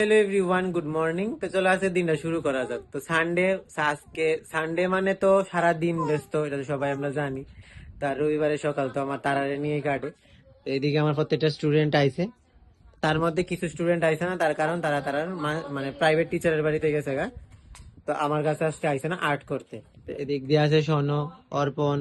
Hello everyone, good morning. তো চলো আজকে দিনটা শুরু করা যাক। তো সানডে, আজকে সানডে মানে তো সারা দিন ব্যস্ত, এটা তো সবাই আমরা জানি। তার রবিবারে সকাল তো আমার তারারে নিয়ে কাটে। তো এদিকে আমার প্রত্যেকটা স্টুডেন্ট আইছে, তার মধ্যে কিছু স্টুডেন্ট আইছে না, তার কারণ তারা তারা মানে প্রাইভেট টিচারের বাড়িতে গেছে গা। তো আমার কাছে আজকে আইছে না আর্ট করতে। তো এদিক দিয়ে আছে সনো, অর্পণ,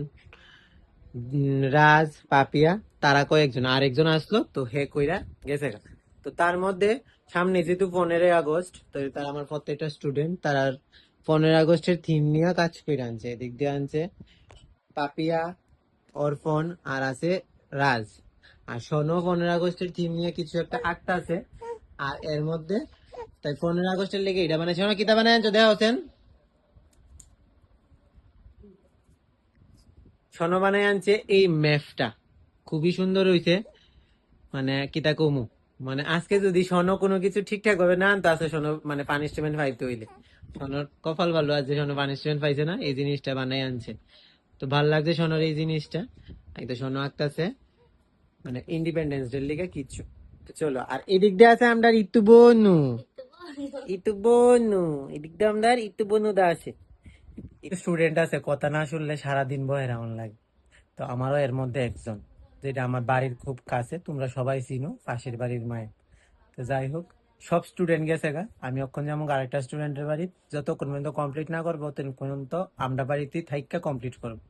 রাজ, পাপিয়া, তারা কয়েকজন, আরেকজন আসলো তো হে কইরা গেছে গা। তো তার মধ্যে সামনে যেহেতু 15ই আগস্ট, তো তারা আমার প্রত্যেকটা স্টুডেন্ট তারা 15ই আগস্টের থিম নিয়ে কাজ করে আনছে। এদিক দিয়ে আনছে পাপিয়া, অর্পণ, আর আছে রাজ। আর শোনো 15ই আগস্টের থিম নিয়ে কিছু একটা আঁকতে আছে। আর এর মধ্যে তাই 15ই আগস্টের লেগে এটা বানাইছে না, কিতা বানায় আনছো দেখা হচ্ছেন। শোনো বানায় আনছে এই ম্যাপটা, খুবই সুন্দর হইছে। মানে কিতা কমু, মানে আজকে যদি শোনো কোনো কিছু ঠিকঠাক ভাবে না আনতো, আছে শোনো মানে পানিশমেন্ট পাইতে হইলে। শোনোর কপাল ভালো আছে, শোনো পানিশমেন্ট পাইছে না, এই জিনিসটা বানাই আনছে। তো ভাল লাগছে শোনোর এই জিনিসটা। এই তো শোনো আঁকতাছে মানে ইন্ডিপেন্ডেন্স ডে লিগে কিছু। তো চলো, আর এদিক দিয়ে আছে আমরা ইতু বনু, ইতু বনু, এদিক দিয়ে আমরা ইতু বনু দা আছে। স্টুডেন্ট আছে কথা না শুনলে সারাদিন বয়ে এমন লাগে। তো আমারও এর মধ্যে একজন, যেটা আমার বাড়ির খুব কাছে, তোমরা সবাই চিনো, পাশের বাড়ির মায়ের। তো যাই হোক, সব স্টুডেন্ট গেছে গা, আমি অক্ষণ যেমন আরেকটা স্টুডেন্টের বাড়ি, যতক্ষণ পর্যন্ত কমপ্লিট না করবো ততক্ষণ পর্যন্ত আমরা বাড়িতেই থাইকা কমপ্লিট করবো।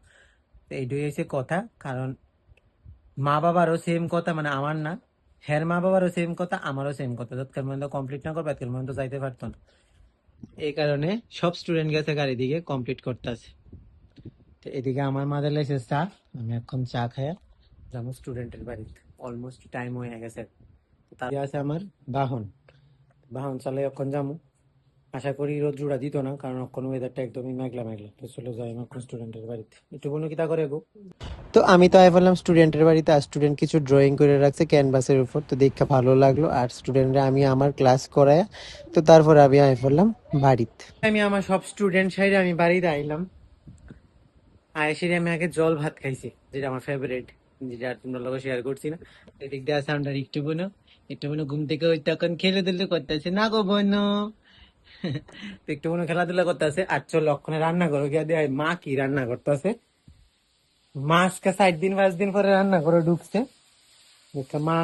তো এইটাই হচ্ছে কথা। কারণ মা বাবারও সেম কথা, মানে আমার না, হ্যার মা বাবারও সেম কথা, আমারও সেম কথা, যতক্ষণ পর্যন্ত কমপ্লিট না করবো ততক্ষণ পর্যন্ত যাইতে পারতো না। এই কারণে সব স্টুডেন্ট গেছে গাড়ি দিকে কমপ্লিট করতেছে। তো এদিকে আমার মাদের লাইছে চা, আমি এখন চা খাইয়া যাবো স্টুডেন্টের বাড়িতে। অলমোস্ট টাইম হয়ে গেছে। তার আছে আমার বাহন, বাহন চালাই এখন যাবো। আশা করি রোদ্রুরা দিত না, কারণ এখন ওয়েদারটা একদমই মেঘলা মেঘলা। তো চলে যাই এখন স্টুডেন্টের বাড়িতে, একটু বলুন কিতা করে গো। তো আমি তো আই বললাম স্টুডেন্টের বাড়িতে, আর স্টুডেন্ট কিছু ড্রয়িং করে রাখছে ক্যানভাসের উপর, তো দেখে ভালো লাগলো। আর স্টুডেন্টরা আমি আমার ক্লাস করায়, তো তারপরে আমি আই বললাম বাড়িতে। আমি আমার সব স্টুডেন্ট সাইডে আমি বাড়িতে আইলাম। আয়েসে আমি আগে জল ভাত খাইছি, যেটা আমার ফেভারিট, যেটা আর তোমরা লোক শেয়ার করছি না। এদিক দিয়ে আছে আমরা একটু বোনো, একটু বোনো ঘুম থেকে ওই তখন খেলে দিলে করতেছে না গো বোনো। তো একটু বোনো খেলাধুলা করতেছে। আর চল লক্ষণে রান্না করো গিয়া দিয়ে মা কি রান্না করতেছে। মা আজকে 4 দিন 5 দিন পরে রান্না করে ঢুকছে। দেখে মা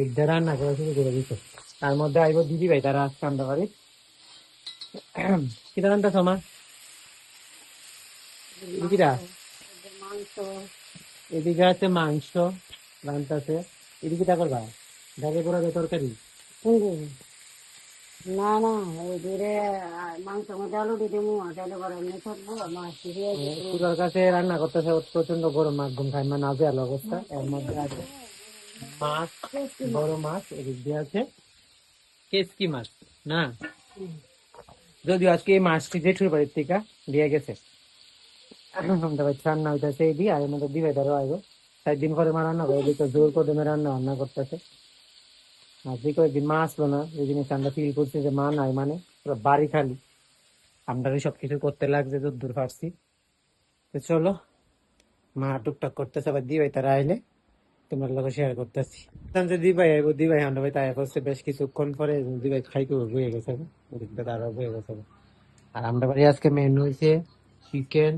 এইটা রান্না করা শুরু করে দিচ্ছে। তার মধ্যে আইব দিদি ভাই, তারা আসছে আমরা বাড়ি। কি রান্নাটা মা, দিদিরা? এদিকে আছে মাংস রান্তাছে। এদিকে তা করবা ডালে করা যায় তরকারি। না না ওই দূরে মাংসের মধ্যে আলু দিয়ে দেবো তাহলে পরে এমনি থাকবো মাছ দিয়ে চুলার কাছে রান্না করতেছে, প্রচন্ড গরম, মাছ ঘুম খাই মানে নাজেহাল অবস্থা। এর মধ্যে আছে মাছ, বড় মাছ। এদিক দিয়ে আছে কেসকি মাছ না, যদিও আজকে এই মাছটি জেঠুর বাড়ির থেকে দিয়ে গেছে। আমরা ভাই রান্না হইতেছে এই দিয়ে, আর এর মধ্যে দিবে ধরো আইব 4 দিন পরে মা রান্না করে দিতে, জোর কদমে রান্না করতেছে। আর যে কয়েকদিন মা আসলো না, এই জিনিস আমরা ফিল করছি যে মা নাই, মানে পুরো বাড়ি খালি। আমরা সবকিছু করতে লাগছে যদ্দূর পারছি। তো চলো, মা টুকটাক করতেছে, আবার দি ভাই তারা আইলে তোমার লগে শেয়ার করতেছি। যে দি ভাই আইব, দি ভাই আমরা ভাই তাই করছে বেশ কিছুক্ষণ পরে, দি ভাই খাইতে বয়ে গেছে, ওদিকটা তারা বয়ে গেছে। আর আমরা বাড়ি আজকে মেনু হয়েছে চিকেন,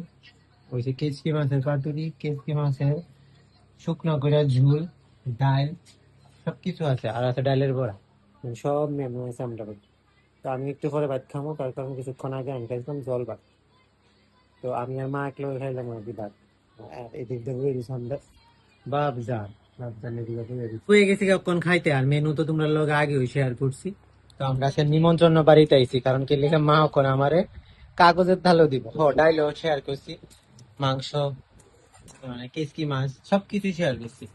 হয়েছে কেচকি মাছের পাতুরি, কেচকি মাছের শুকনো করে ঝুল, ডাল, সবকিছু আছে। আর আছে ডালের বড়া, মানে সব মেনু আছে আমরা বাড়ি। তো আমি একটু পরে ভাত খামো, তার কারণ কিছুক্ষণ আগে আমি খাইছিলাম জল ভাত। তো আমি আর মা একলো খাইলাম আর কি ভাত। আর এদিক দিয়ে বয়ে দিছি আমরা বাবজান, বাবজান এদিকে হয়ে গেছি কখন খাইতে। আর মেনু তো তোমরা লোক আগে শেয়ার করছি। তো আমরা সে নিমন্ত্রণ বাড়িতে আইছি, কারণ কি লিখে মা ওখানে আমারে কাগজের থালো দিব। ও ডাইলও শেয়ার করছি, মাংস, মানে কেসকি মাছ, সবকিছু শেয়ার করছি।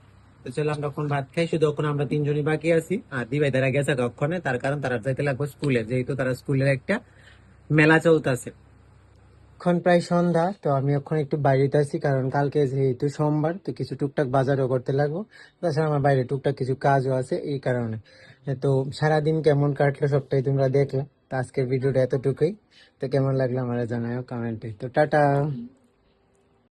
তো চলো আমরা এখন ভাত খাই, শুধু এখন আমরা তিনজনই বাকি আছি। আর দিভাই তারা গেছে কখনে, তার কারণ তারা যাইতে লাগবে স্কুলে, যেহেতু তারা স্কুলের একটা মেলা চলতেছে। এখন প্রায় সন্ধ্যা, তো আমি এখন একটু বাইরেতে আছি, কারণ কালকে যেহেতু সোমবার, তো কিছু টুকটাক বাজারও করতে লাগবো। তাছাড়া আমার বাইরে টুকটাক কিছু কাজও আছে, এই কারণে। তো সারাদিন কেমন কাটলো সবটাই তোমরা দেখলে। তো আজকের ভিডিওটা এতটুকুই। তো কেমন লাগলো আমার জানাও কমেন্টে। তো টাটা।